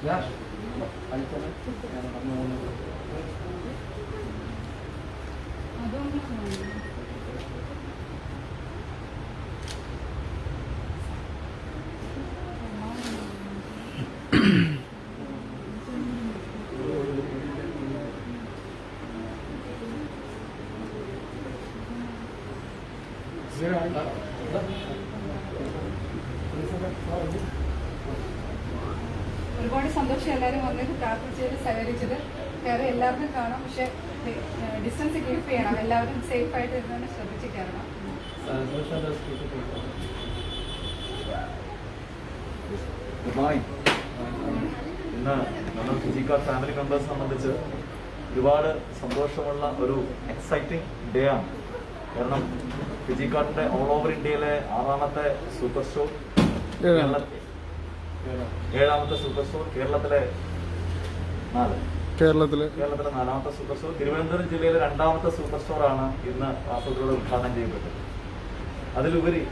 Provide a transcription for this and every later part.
Yash. ഒരുപാട് സന്തോഷം എല്ലാവരും വന്നത് പ്രാർത്ഥിച്ചത് സഹകരിച്ചത് കയറി എല്ലാവർക്കും കാണാം. പക്ഷെ ഡിസ്റ്റൻസ് കീപ്പ് ചെയ്യണം. എല്ലാവരും സേഫ് ആയിട്ട് ഇരുന്നാണ് ശ്രദ്ധിച്ച് കയറണം. ഇന്ന് നമ്മൾ ഫിജിക്കാർഡ് ഫാമിലി മെമ്പേഴ്സ് സംബന്ധിച്ച് ഒരുപാട് സന്തോഷമുള്ള ഒരു എക്സൈറ്റിംഗ് ഡേ ആണ്. കാരണം ഫിജിക്കാർഡിന്റെ ഓൾ ഓവർ ഇന്ത്യയിലെ 6ാമത്തെ സൂപ്പർ സ്റ്റോർ, 7ാമത്തെ സൂപ്പർ സ്റ്റോർ, കേരളത്തിലെ 4ാമത്തെ സൂപ്പർ സ്റ്റോർ, തിരുവനന്തപുരം ജില്ലയിലെ 2ാമത്തെ സൂപ്പർ സ്റ്റോറാണ് ഇന്ന് കാസർഗോഡ് ഉദ്ഘാടനം ചെയ്യപ്പെട്ടത്. അതിലുപരി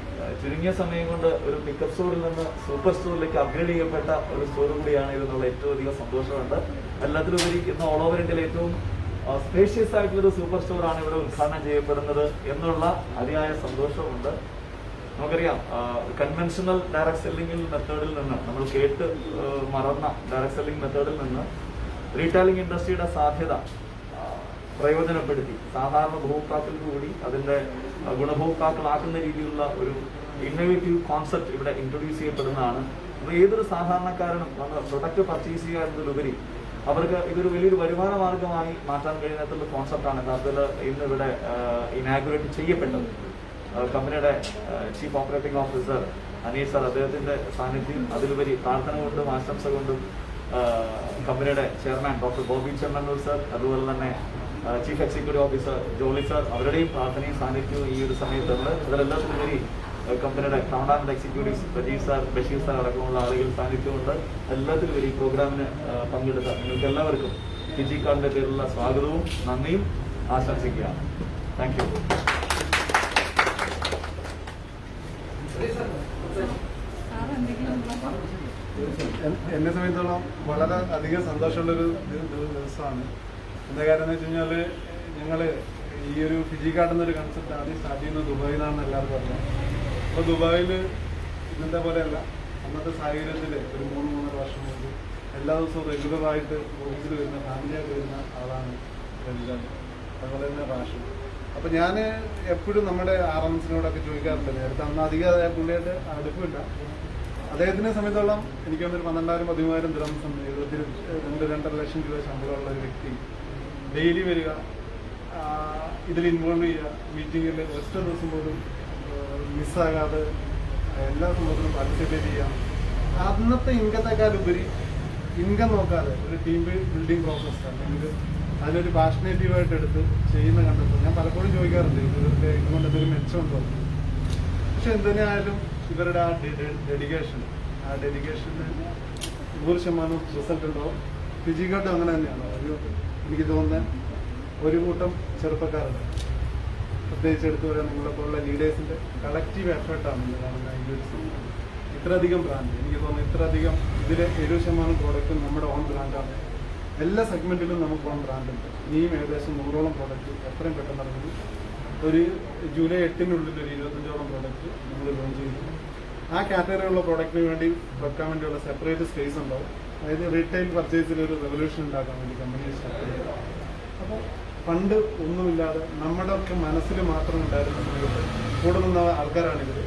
ചുരുങ്ങിയ സമയം കൊണ്ട് ഒരു പിക്കപ്പ് സ്റ്റോറിൽ നിന്ന് സൂപ്പർ സ്റ്റോറിലേക്ക് അപ്ഗ്രേഡ് ചെയ്യപ്പെട്ട ഒരു സ്റ്റോർ കൂടിയാണ് ഇതെന്നുള്ള ഏറ്റവും അധികം സന്തോഷമുണ്ട്. എല്ലാത്തിലുപരി ഇന്ന് ഓൾ ഓവർ ഇന്ത്യയിലെ ഏറ്റവും സ്പേഷ്യസ് ആയിട്ടുള്ളൊരു സൂപ്പർ സ്റ്റോറാണ് ഇവിടെ ഉദ്ഘാടനം ചെയ്യപ്പെടുന്നത് എന്നുള്ള അതിയായ സന്തോഷമുണ്ട്. നമുക്കറിയാം, കൺവെൻഷണൽ ഡയറക്ട് സെല്ലിംഗ് മെത്തേഡിൽ നിന്ന്, നമ്മൾ കേട്ട് മറന്ന ഡയറക്ട് സെല്ലിംഗ് മെത്തേഡിൽ നിന്ന് റീറ്റെയിലിംഗ് ഇൻഡസ്ട്രിയുടെ സാധ്യത പ്രയോജനപ്പെടുത്തി സാധാരണ ഉപഭോക്താക്കൾക്ക് കൂടി അതിന്റെ ഗുണഭോക്താക്കളാക്കുന്ന രീതിയിലുള്ള ഒരു ഇന്നോവേറ്റീവ് കോൺസെപ്റ്റ് ഇവിടെ ഇൻട്രൊഡ്യൂസ് ചെയ്യപ്പെടുന്നതാണ്. അപ്പോൾ ഏതൊരു സാധാരണക്കാരനും പ്രൊഡക്റ്റ് പർച്ചേസ് ചെയ്യുക എന്നതിലുപരി അവർക്ക് ഇതൊരു വലിയൊരു വരുമാന മാർഗമായി മാറ്റാൻ കഴിയുന്ന കോൺസെപ്റ്റാണ് യഥാർത്ഥത്തിൽ ഇന്ന് ഇവിടെ ഇനാഗുറേറ്റ് ചെയ്യപ്പെട്ടത്. കമ്പനിയുടെ chief operating officer Anees sir, അദ്ദേഹത്തിന്റെ സാന്നിധ്യം, അതിലുപരി പ്രാർത്ഥന കൊണ്ടും ആശംസ കൊണ്ടും കമ്പനിയുടെ chairman doctor Bobby Chemmanur sir, അതുപോലെ തന്നെ chief executive officer Jolly sir, അവരുടെയും പ്രാർത്ഥനയും സാന്നിധ്യവും ഈ ഒരു സമയത്തുണ്ട്. അതിലെല്ലാത്തിലുപരി കമ്പനിയുടെ founder and executives Prajeesh sir, Basheer sir അടക്കമുള്ള ആളുകൾ സാന്നിധ്യമുണ്ട്. എല്ലാത്തിലും ഈ പ്രോഗ്രാമിന് പങ്കെടുത്ത നിങ്ങൾക്ക് എല്ലാവർക്കും ഫിജിക്കാർഡിന്റെ പേരിലുള്ള സ്വാഗതവും നന്ദിയും ആശംസിക്കുകയാണ്. Thank you. എന്നെ സംബന്ധിച്ചോളം വളരെ അധികം സന്തോഷമുള്ളൊരു ദിവസമാണ്. എന്താ കാര്യം എന്ന് വെച്ച് കഴിഞ്ഞാൽ ഞങ്ങൾ ഈ ഒരു ഫിജിക്കാർഡ് എന്നൊരു കൺസെപ്റ്റ് ആദ്യം സ്റ്റാർട്ട് ചെയ്യുന്നത് ദുബായിൽ നിന്നാണ് എല്ലാവർക്കും അറിയാം. അപ്പോൾ ദുബായിൽ ഇന്നത്തെ പോലെയല്ല, അന്നത്തെ സാഹചര്യത്തിൽ ഒരു 3-3.5 വർഷം മുമ്പ് എല്ലാ ദിവസവും റെഗുലറായിട്ട് ഓഫീസിൽ വരുന്ന ഫാമിലിയായിട്ട് വരുന്ന ആളാണ് ഫിജിക്കാർഡ്, അതുപോലെ തന്നെ റാഷൻ. അപ്പോൾ ഞാൻ എപ്പോഴും നമ്മുടെ RMസിനോടൊക്കെ ചോദിക്കാറുണ്ട്. നേരത്തെ അന്ന് അധികം പുള്ളിയായിട്ട് അടുപ്പില്ല. അദ്ദേഹത്തിനെ സംബന്ധിച്ചോളം എനിക്ക് വന്നൊരു 12,000-13,000 ദിർഹംസ് 2-2.5 ലക്ഷം രൂപ ശമ്പളമുള്ള ഒരു വ്യക്തി ഡെയിലി വരിക, ഇതിൽ ഇൻവോൾവ് ചെയ്യുക, മീറ്റിങ്ങിൽ ഒറ്റ ദിവസം പോലും മിസ്സാകാതെ എല്ലാ സംഭവത്തിലും പാർട്ടിസിപ്പേറ്റ് ചെയ്യുക. അന്നത്തെ ഇൻകത്തെക്കാളുപരി ഇൻകം നോക്കാതെ ഒരു ടീം ബിൽഡിംഗ് പ്രോസസ് അല്ലെങ്കിൽ അതിനൊരു പാഷനേറ്റീവായിട്ട് എടുത്ത് ചെയ്യുന്ന കണ്ടപ്പോൾ ഞാൻ പലപ്പോഴും ചോദിക്കാറുണ്ട്, ഇതുകൊണ്ട് എന്തൊരു മെച്ചമുണ്ടോ. പക്ഷെ എന്തിനായാലും ഇവരുടെ ആ ഡെഡിക്കേഷന് 100% റിസൾട്ട് ഉണ്ടാവും. ഫിജിക്കാർഡ് അങ്ങനെ തന്നെയാണ്. എനിക്ക് തോന്നുന്നത് ഒരു കൂട്ടം ചെറുപ്പക്കാരുണ്ട്, പ്രത്യേകിച്ച് എടുത്തു പറയാൻ നിങ്ങളെപ്പോലുള്ള ലീഡേഴ്സിൻ്റെ കളക്റ്റീവ് എഫേർട്ടാണ് കാണുന്ന ഈ ഒരു സംഭവം. ഇത്രയധികം ബ്രാൻഡ്, എനിക്ക് തോന്നുന്നു ഇത്രയധികം ഇതിലെ 70% പ്രോഡക്റ്റും നമ്മുടെ ഓൺ ബ്രാൻഡാണ്. എല്ലാ സെഗ്മെന്റിലും നമുക്ക് ഓൺ ബ്രാൻഡുണ്ട്. ഇനിയും ഏകദേശം 100ഓളം പ്രോഡക്റ്റ് എത്രയും പെട്ടെന്ന് ഇറങ്ങി ഒരു ജൂലൈ 8-നുള്ളിൽ ഒരു 25ഓളം പ്രോഡക്റ്റ് നമ്മൾ ലോഞ്ച് ചെയ്തു. ആ കാറ്റഗറിയുള്ള പ്രോഡക്റ്റിന് വേണ്ടി വെക്കാൻ വേണ്ടിയുള്ള സെപ്പറേറ്റ് സ്പേസ് ഉണ്ടാവും. അതായത് റീറ്റെയിൽ പർച്ചേസിൽ ഒരു റെവല്യൂഷൻ ഉണ്ടാക്കാൻ വേണ്ടി കമ്പനി സ്റ്റാർട്ട് ചെയ്തു. അപ്പോൾ ഫണ്ട് ഒന്നുമില്ലാതെ നമ്മുടെ ഒക്കെ മനസ്സിൽ മാത്രം ഉണ്ടായിരുന്ന സമയത്ത് കൂടെ നിന്ന ആൾക്കാരാണിത്.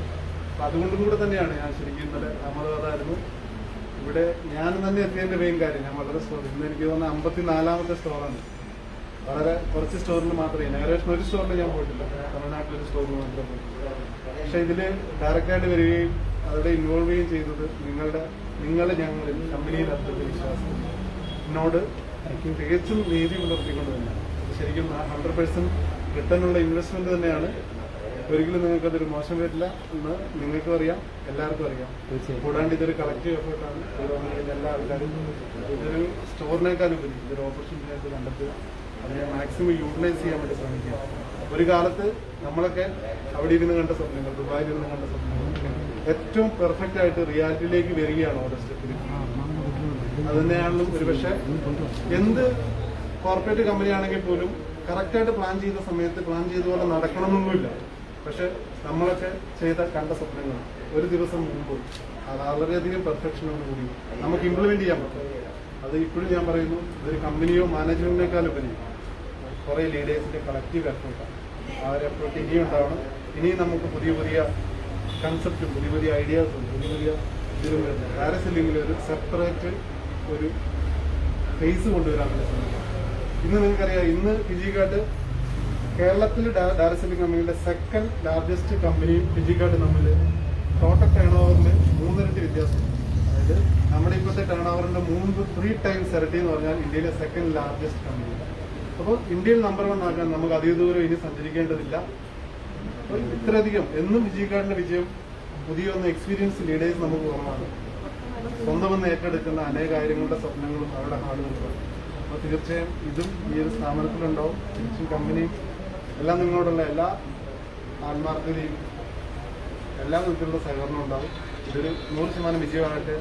അപ്പം അതുകൊണ്ടും കൂടെ തന്നെയാണ് ഞാൻ ശരിക്കും ഇന്നലെ അഹമ്മദാബാദായിരുന്നു. ഇവിടെ ഞാൻ തന്നെ എത്തിയതിൻ്റെ മെയിൻ കാര്യം ഞാൻ വളരെ സ്റ്റോർ ഇന്ന് എനിക്ക് തോന്നുന്ന 54ാമത്തെ സ്റ്റോറാണ്. വളരെ കുറച്ച് സ്റ്റോറിൽ മാത്രമേ ഏകദേശം ഒരു സ്റ്റോറിൽ ഞാൻ പോയിട്ടില്ല. തമിഴ്നാട്ടിലൊരു സ്റ്റോറിൽ മാത്രമേ പോയിട്ടില്ല. പക്ഷേ ഇതിൽ ഡയറക്റ്റായിട്ട് വരികയും അവിടെ ഇൻവോൾവ് ചെയ്യുകയും ചെയ്തത് നിങ്ങൾ ഞങ്ങളിൽ കമ്പനിയിൽ അത്രയ്ക്ക് വിശ്വാസം എന്നോട് തികച്ചും നീതി പുലർത്തിക്കൊണ്ട് തന്നെയാണ്. ശരിക്കും 100% റിട്ടേണുള്ള ഇൻവെസ്റ്റ്മെന്റ് തന്നെയാണ്. ഒരിക്കലും നിങ്ങൾക്കതൊരു മോശം വരില്ല എന്ന് നിങ്ങൾക്കും അറിയാം, എല്ലാവർക്കും അറിയാം. കൂടാണ്ട് ഇതൊരു കളക്റ്റീവ് എഫേർട്ടാണ്. എല്ലാ ആൾക്കാരും ഇതൊരു സ്റ്റോറിനേക്കാളും ഉപരി ഇതൊരു ഓപ്പർച്യൂണിറ്റി ആയിട്ട് കണ്ടെത്തുക, അതിനെ മാക്സിമം യൂട്ടിലൈസ് ചെയ്യാൻ വേണ്ടി ശ്രമിക്കുക. ഒരു കാലത്ത് നമ്മളൊക്കെ അവിടെ ഇരുന്ന് കണ്ട സ്വപ്നങ്ങൾ, ദുബായിൽ ഇരുന്ന് കണ്ട സ്വപ്നങ്ങൾ ഏറ്റവും പെർഫെക്റ്റ് ആയിട്ട് റിയാലിറ്റിയിലേക്ക് വരികയാണ് ഓരോ സ്റ്റെപ്പിൽ. അത് തന്നെയാണെങ്കിലും ഒരുപക്ഷെ എന്ത് കോർപ്പറേറ്റ് കമ്പനി ആണെങ്കിൽ പോലും കറക്റ്റായിട്ട് പ്ലാൻ ചെയ്ത സമയത്ത് പ്ലാൻ ചെയ്ത പോലെ നടക്കണമെന്നൊന്നുമില്ല. പക്ഷെ നമ്മളൊക്കെ കണ്ട സ്വപ്നങ്ങൾ ഒരു ദിവസം മുമ്പ് അത് വളരെയധികം പെർഫെക്ഷനോടുകൂടി നമുക്ക് ഇംപ്ലിമെന്റ് ചെയ്യാൻ പറ്റും. അത് ഇപ്പോഴും ഞാൻ പറയുന്നു, ഇതൊരു കമ്പനിയോ മാനേജ്മെന്റിനേക്കാളും ഉപരി കുറേ ലീഡേഴ്സിന്റെ കളക്റ്റീവ് എഫേർട്ടാണ്. ആ ഒരു എഫേർട്ട് ഇനിയും ഉണ്ടാവണം. ഇനിയും നമുക്ക് പുതിയ പുതിയ കൺസെപ്റ്റും പുതിയ പുതിയ ഐഡിയാസും പുതിയ പുതിയ ഇതിലും ഡയറക്റ്റ് ഒരു സെപ്പറേറ്റ് ഒരു ഫേസ് കൊണ്ടുവരാൻ വേണ്ടി ശ്രമിക്കാം. ഇന്ന് നിങ്ങൾക്കറിയാം, ഇന്ന് ഫിജിക്കാർഡ് കേരളത്തിൽ ഡയറക്റ്റ് സെല്ലിംഗ് കമ്പനിയുടെ സെക്കൻഡ് ലാർജസ്റ്റ് കമ്പനിയും ഫിജിക്കാർഡ് തമ്മിൽ ടോട്ടൽ ടേൺ ഓവറിൽ 3 ഇരട്ടി വ്യത്യാസമുണ്ട്. അതായത് നമ്മുടെ ഇപ്പോഴത്തെ ടേൺ ഓവറിന്റെ 3 ടൈംസ് ഇരട്ടി എന്ന് പറഞ്ഞാൽ ഇന്ത്യയിലെ സെക്കൻഡ് ലാർജസ്റ്റ് കമ്പനി. അപ്പോൾ ഇന്ത്യയിൽ നമ്പർ 1 ആക്കാൻ നമുക്ക് അധിക ദൂരം ഇനി സഞ്ചരിക്കേണ്ടതില്ല. അപ്പോൾ ഇത്രയധികം എന്നും ഫിജിക്കാർഡിന്റെ വിജയം പുതിയ ഒന്ന് എക്സ്പീരിയൻസ് ലീഡേഴ്സ് നമുക്ക് കുറവാണ്. സ്വന്തമെന്ന് ഏറ്റെടുക്കുന്ന അനേക കാര്യങ്ങളുടെ സ്വപ്നങ്ങളും അവരുടെ ഹാർഡുകളും. അപ്പോൾ തീർച്ചയായും ഇതും ഈ ഒരു സ്ഥാപനത്തിലുണ്ടാവും. തിരിച്ചും കമ്പനിയും എല്ലാം നിങ്ങളോടുള്ള എല്ലാ ആത്മാർത്ഥതയും എല്ലാ വിധത്തിലുള്ള സഹകരണം ഉണ്ടാവും. ഇതൊരു 100% വിജയമാകട്ടെ.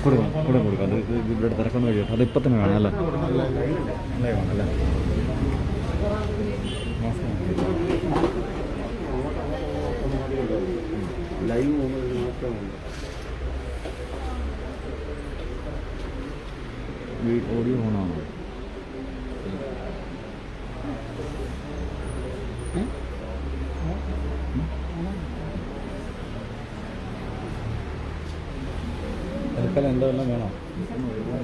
കൊടുക്കാം. അത് ഇവിടെ തിരക്കുന്ന കഴിയും. അത് ഇപ്പം തന്നെ വേണം അല്ലേ? അല്ലേ വേണം അല്ലേ? ലൈവ് ഓഡിയോ ഓണാണോ? തൽക്കാലം എന്തോ എല്ലാം വേണോ? ഇവിടെ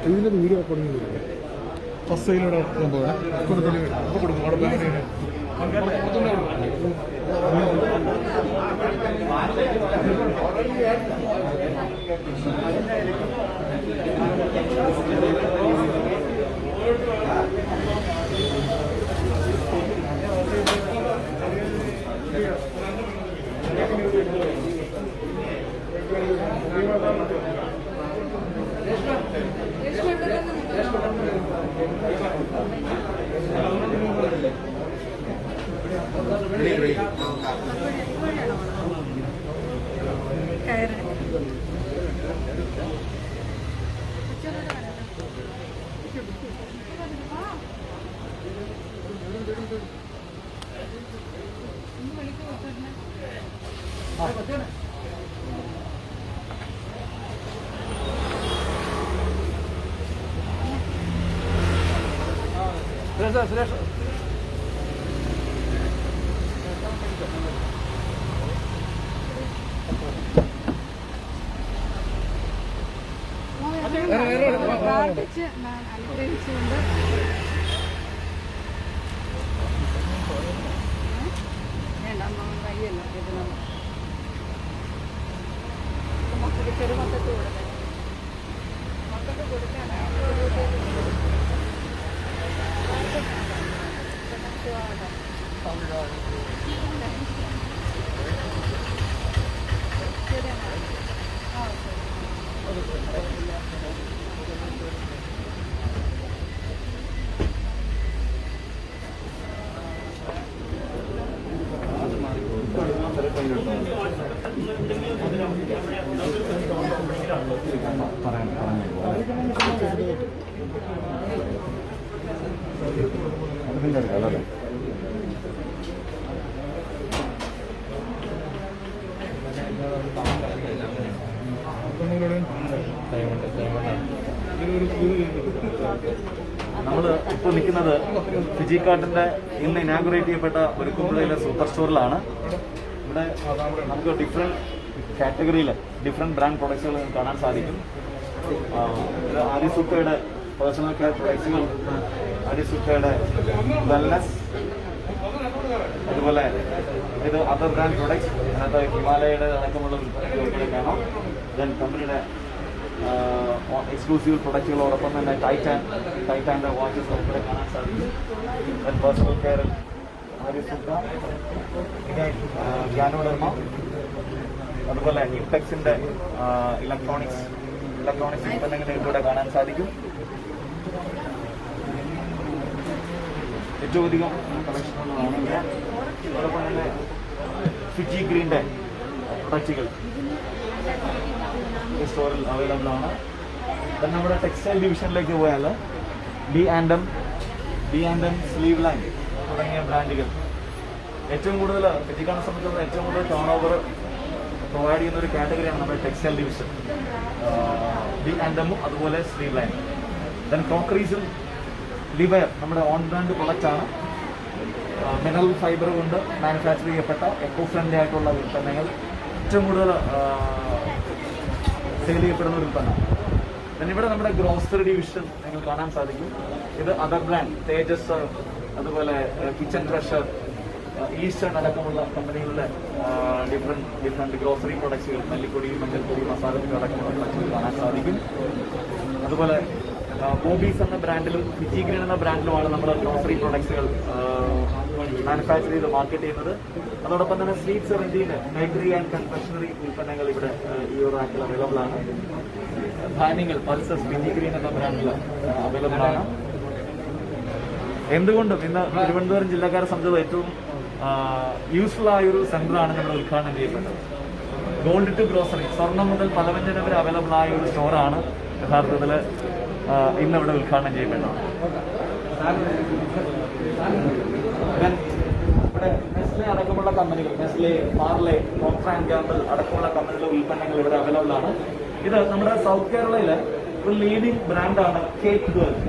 ഇതിന്റെ വീഡിയോ റെക്കോർഡിംഗ് ഫസ്റ്റ് സൈഡിലൂടെ കൊടുക്കും അവിടെ ബാങ്കിന് സുരേഷ് പ്രാർത്ഥിച്ച് അനുഗ്രഹിച്ചുകൊണ്ട് വേണ്ട കയ്യല്ല മക്കൾക്ക് ചെറുമക്കൾക്ക് കൊടുക്കാൻ മക്കൾക്ക് കൊടുക്കാനാണ് അല്ലേ നമ്മൾ ഇപ്പോൾ നിൽക്കുന്നത് ഫിജി കാർട്ടിന്റെ ഇന്ന് ഇനാഗുറേറ്റ് ചെയ്യപ്പെട്ട ഒരു കുമ്പളയിലെ സൂപ്പർ സ്റ്റോറിലാണ്. ഇവിടെ നമുക്ക് ഡിഫറെന്റ് കാറ്റഗറിയിൽ ഡിഫറെന്റ് ബ്രാൻഡ് പ്രൊഡക്ട്സുകൾ കാണാൻ സാധിക്കും. ഇത് ആദിസുക്കയുടെ പേഴ്സണൽ കെയർ പ്രൊഡക്ട്സുകൾ, ആദിസുക്കയുടെ വെൽനസ്, അതുപോലെ ഇത് അതർ ബ്രാൻഡ് പ്രൊഡക്ട്സ്, അതിനകത്ത് ഹിമാലയയുടെ അടക്കമുള്ള ഉൽപ്പന്നങ്ങൾ കാണാം. ദെൻ കമ്പനിയുടെ എക്സ്ക്ലൂസീവ് പ്രൊഡക്റ്റുകളോടൊപ്പം തന്നെ ടൈറ്റാൻ്റെ വാച്ചസ് ഇവിടെ കാണാൻ സാധിക്കും. ദെൻ പേഴ്സണൽ കെയർ ആദിസുക്ക, ഗ്യാനോഡർമ, അതുപോലെ ഇംപെക്സിൻ്റെ ഇലക്ട്രോണിക്സ് ഉൽപ്പന്നങ്ങൾ ഇവിടെ കാണാൻ സാധിക്കും. ഏറ്റവും അധികം കളക്ഷനുകളാണ്. അതോടൊപ്പം തന്നെ ഫിജി ഗ്രീൻ്റെ പ്രൊഡക്റ്റുകൾ ഈ സ്റ്റോറിൽ അവൈലബിൾ ആണ്. then നമ്മുടെ ടെക്സ്റ്റൈൽ ഡിവിഷനിലേക്ക് പോയാൽ B&M സ്ലീവ് ലൈൻ തുടങ്ങിയ ബ്രാൻഡുകൾ ഏറ്റവും കൂടുതൽ ഫിജിക്കാനെ സംബന്ധിച്ചിടത്തോളം ഏറ്റവും കൂടുതൽ ടേൺ ഓവർ പ്രൊവൈഡ് ചെയ്യുന്ന ഒരു കാറ്റഗറിയാണ് നമ്മുടെ ടെക്സ്റ്റൈൽ ഡിവിഷൻ. B&M അതുപോലെ സ്ലീവ് ലൈൻ. ദെൻ ക്രോക്കറീസിൽ ലിവയർ നമ്മുടെ ഓൺ ബ്രാൻഡ് പ്രൊഡക്റ്റാണ്. മിനറൽ ഫൈബർ കൊണ്ട് മാനുഫാക്ചർ ചെയ്യപ്പെട്ട എക്കോ ഫ്രണ്ട്ലി ആയിട്ടുള്ള ഉൽപ്പന്നങ്ങൾ ഏറ്റവും കൂടുതൽ സെയിൽ ചെയ്യപ്പെടുന്ന ഒരു ഉൽപ്പന്നം. പിന്നെ ഇവിടെ നമ്മുടെ ഗ്രോസറി ഡിവിഷൻ നിങ്ങൾ കാണാൻ സാധിക്കും. ഇത് അതർ ബ്രാൻഡ് തേജസ്, അതുപോലെ കിച്ചൺ ട്രഷർ, ഈസ്റ്റേൺ അടക്കമുള്ള കമ്പനികളുടെ ഡിഫറെന്റ് ഗ്രോസറി പ്രൊഡക്ട്സുകൾ, മല്ലിപ്പൊടി, മഞ്ഞൾപ്പൊടി, മസാലപ്പൊടി അടക്കമുള്ള പ്രൊഡക്റ്റുകൾ കാണാൻ സാധിക്കും. അതുപോലെ ബോബീസ് എന്ന ബ്രാൻഡിലും ഫിജി ഗ്രീൻ എന്ന ബ്രാൻഡിലുമാണ് നമ്മൾ ഗ്രോസറി പ്രൊഡക്ട്സുകൾ മാനുഫാക്ചർ ചെയ്ത് മാർക്കറ്റ് ചെയ്യുന്നത്. അതോടൊപ്പം തന്നെ സ്വീറ്റ്സ് റെഞ്ചിന് ബേക്കറി ആൻഡ് കൺഫെക്ഷണറി ഉൽപ്പന്നങ്ങൾ ഇവിടെ ഈ ഒരു റാക്കിൽ അവൈലബിൾ ആണ്. ധാന്യങ്ങൾ പൾസസ് ഫിജി ഗ്രീൻ എന്ന ബ്രാൻഡിൽ അവൈലബിൾ ആണ്. എന്തുകൊണ്ടും ഇന്ന് തിരുവനന്തപുരം ജില്ലക്കാരെ സംബന്ധിച്ച് ഏറ്റവും യൂസ്ഫുൾ ആയ ഒരു സെന്ററാണ് നമ്മൾ ഉദ്ഘാടനം ചെയ്യപ്പെട്ടത്. ഗോൾഡ് ടു ഗ്രോസറി, സ്വർണം മുതൽ പലവ്യഞ്ജനം വരെ അവൈലബിൾ ആയ ഒരു സ്റ്റോറാണ് യഥാർത്ഥത്തിൽ ഇന്ന് ഇവിടെ ഉദ്ഘാടനം ചെയ്യപ്പെട്ടത്. ഇവിടെ നെസ്ലെ അടക്കമുള്ള കമ്പനികൾ, Nestle, Parle, Procter and Gamble അടക്കമുള്ള കമ്പനികളുടെ ഉൽപ്പന്നങ്ങൾ ഇവിടെ അവൈലബിൾ ആണ്. ഇത് നമ്മുടെ സൗത്ത് കേരളയിലെ ഒരു ലീഡിംഗ് ബ്രാൻഡാണ് കേക്ക് വേൾഡ്.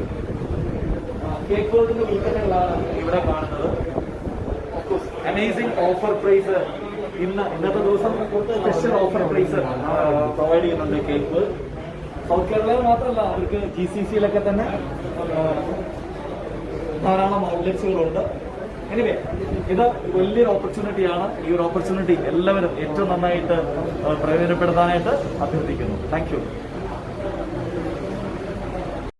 കേക്ക് വേൾഡിന്റെ ഉൽപ്പന്നങ്ങളാണ് ഇവിടെ കാണുന്നത്. അമേസിംഗ് ഓഫർ പ്രൈസ്, ഇന്നത്തെ ദിവസം സ്പെഷ്യൽ ഓഫർ പ്രൈസ് പ്രൊവൈഡ് ചെയ്യുന്നുണ്ട് കേക്ക് വേൾഡ്. സൗത്ത് കേരളയിൽ മാത്രമല്ല, അവർക്ക് GCC-യിലൊക്കെ തന്നെ ധാരാളം ഔട്ട്ലെറ്റ്സുകളുണ്ട്. എനിവേ, ഇത് വലിയൊരു ഓപ്പർച്യൂണിറ്റിയാണ്. ഈ ഒരു ഓപ്പർച്യൂണിറ്റി എല്ലാവരും ഏറ്റവും നന്നായിട്ട് പ്രയോജനപ്പെടുത്താനായിട്ട് അഭ്യർത്ഥിക്കുന്നു. Thank you.